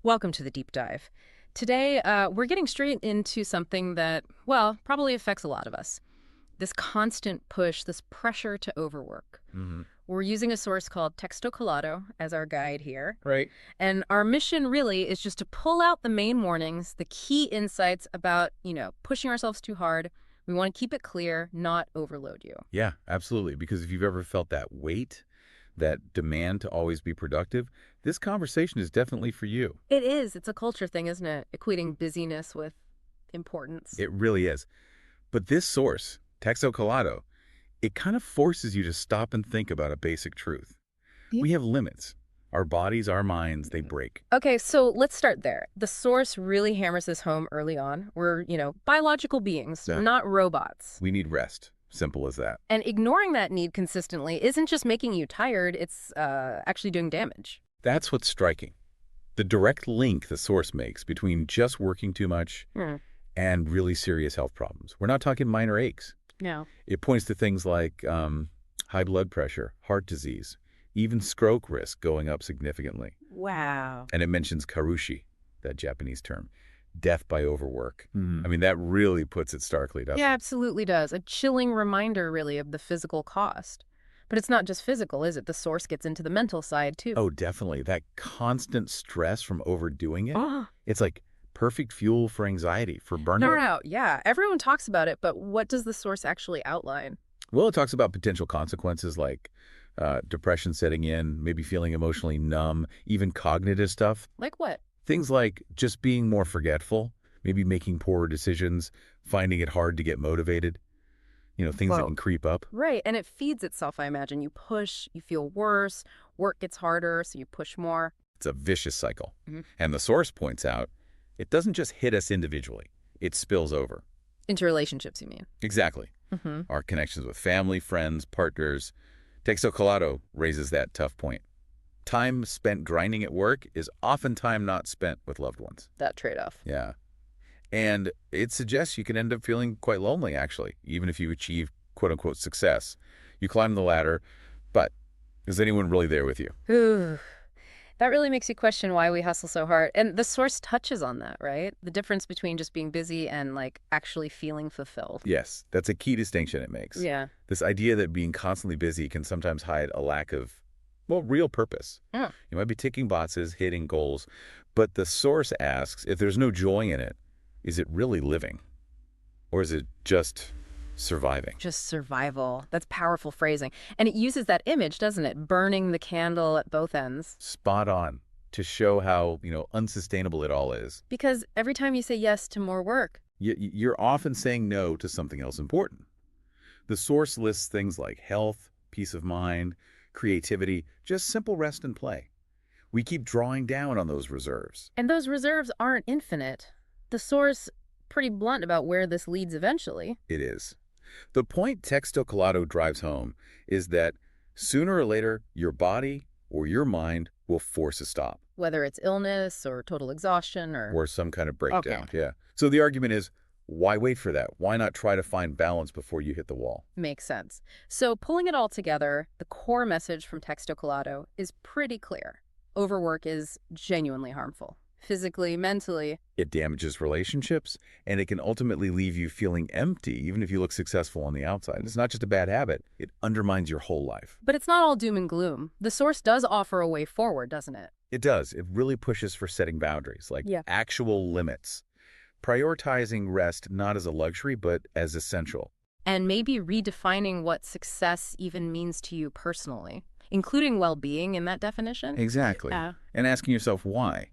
Welcome to the deep dive. Today, we're getting straight into something that, well, probably affects a lot of us. This constant push, this pressure to overwork. Hmm. We're using a source called Texto Colado as our guide here. Right. And our mission really is just to pull out the main warnings, the key insights about, pushing ourselves too hard. We want to keep it clear, not overload you. Yeah, absolutely. Because if you've ever felt that weight, that demand to always be productive, this conversation is definitely for you. It is. It's a culture thing, isn't it? Equating busyness with importance. It really is. But this source, Texo Colado, it kind of forces you to stop and think about a basic truth. Yeah. We have limits. Our bodies, our minds, they break. Okay, so let's start there. The source really hammers this home early on. We're, biological beings, Yeah. not robots. We need rest. Simple as that. And ignoring that need consistently isn't just making you tired, it's actually doing damage. That's what's striking. The direct link the source makes between just working too much Hmm. and really serious health problems. We're not talking minor aches. No. It points to things like high blood pressure, heart disease, even stroke risk going up significantly. Wow. And it mentions karushi, that Japanese term, death by overwork. I mean, that really puts it starkly, doesn't Yeah, it? absolutely does. A chilling reminder, really, of the physical cost. But it's not just physical, is it? The source gets into the mental side, too. Oh, definitely. That constant stress from overdoing it, Ah. it's like perfect fuel for anxiety, for burnout. No. Yeah, everyone talks about it, but what does the source actually outline? Well, it talks about potential consequences like depression setting in, maybe feeling emotionally numb, even cognitive stuff. Like what? Things like just being more forgetful, maybe making poorer decisions, finding it hard to get motivated, things that Whoa. can creep up. Right, and it feeds itself, I imagine. You push, you feel worse, work gets harder, so you push more. It's a vicious cycle. Mhm. And the source points out, it doesn't just hit us individually, it spills over. Into relationships, you mean? Exactly. Mm-hmm. Our connections with family, friends, partners. Texto Colado raises that tough point. Time spent grinding at work is often time not spent with loved ones. That trade-off. Yeah. And it suggests you can end up feeling quite lonely, actually, even if you achieve quote-unquote success. You climb the ladder, but is anyone really there with you? Ooh, that really makes you question why we hustle so hard. And the source touches on that, right? The difference between just being busy and, actually feeling fulfilled. Yes, that's a key distinction it makes. Yeah. This idea that being constantly busy can sometimes hide a lack of, well, real purpose. Yeah. You might be ticking boxes, hitting goals, but the source asks, if there's no joy in it, is it really living? Or is it just surviving? Just survival. That's powerful phrasing. And it uses that image, doesn't it? Burning the candle at both ends. Spot on to show how, unsustainable it all is. Because every time you say yes to more work, You're often saying no to something else important. The source lists things like health, peace of mind, creativity, just simple rest and play. We keep drawing down on those reserves. and those reserves aren't infinite. The source pretty blunt about where this leads eventually. It is. The point Texto Colado drives home is that sooner or later, your body or your mind will force a stop Whether it's illness or total exhaustion or some kind of breakdown. Okay. Yeah. So the argument is, why wait for that? Why not try to find balance before you hit the wall? Makes sense. So pulling it all together, the core message from Texto Colado is pretty clear. Overwork is genuinely harmful. Physically, mentally, It damages relationships, and it can ultimately leave you feeling empty, even if you look successful on the outside. It's not just a bad habit. It undermines your whole life. but it's not all doom and gloom. The source does offer a way forward, doesn't it? It does. It really pushes for setting boundaries, like Yeah. actual limits. Prioritizing rest not as a luxury, but as essential. And maybe redefining what success even means to you personally, including well-being in that definition. Exactly. Yeah. And asking yourself why.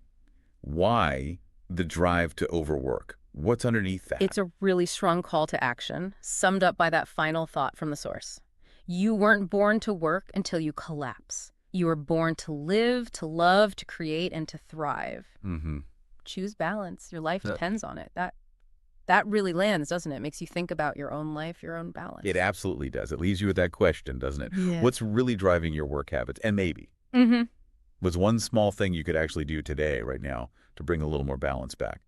Why the drive to overwork? What's underneath that? It's a really strong call to action, summed up by that final thought from the source. You weren't born to work until you collapse. You were born to live, to love, to create, and to thrive. Mm-hmm. Choose balance. Your life Yeah. depends on it. That really lands, doesn't it? Makes you think about your own life, your own balance. It absolutely does. It leaves you with that question, doesn't it? Yeah. What's really driving your work habits? And maybe, Mm-hmm. what's one small thing you could actually do today, right now, to bring a little more balance back?